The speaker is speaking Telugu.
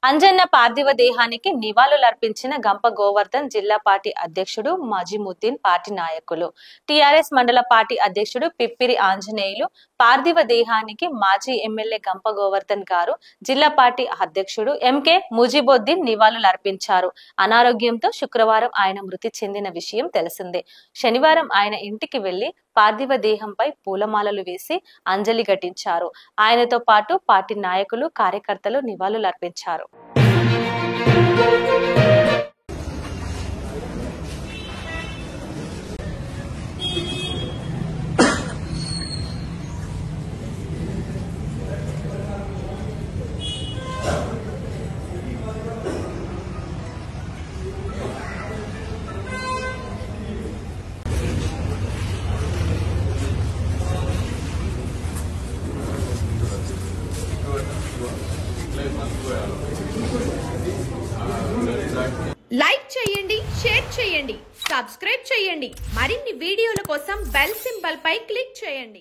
అంజన్న పార్థివ దేహానికి నివాళులర్పించిన గంప గోవర్ధన్ జిల్లా పార్టీ అధ్యక్షుడు మజిముద్దీన్, పార్టీ నాయకులు. టీఆర్ఎస్ మండల పార్టీ అధ్యక్షుడు పిప్పిరి ఆంజనేయులు పార్థివ దేహానికి మాజీ ఎమ్మెల్యే గంప గోవర్ధన్ గారు, జిల్లా పార్టీ అధ్యక్షుడు ఎంకే ముజిబుద్దీన్ నివాళులర్పించారు. అనారోగ్యంతో శుక్రవారం ఆయన మృతి చెందిన విషయం తెలిసిందే. శనివారం ఆయన ఇంటికి వెళ్లి పార్థివ దేహంపై పూలమాలలు వేసి అంజలి ఘటించారు. ఆయనతో పాటు పార్టీ నాయకులు, కార్యకర్తలు నివాళులర్పించారు. లైక్ చేయండి, షేర్ చేయండి, సబ్స్క్రైబ్ చేయండి. మరిన్ని వీడియోల కోసం బెల్ సింబల్ పై క్లిక్ చేయండి.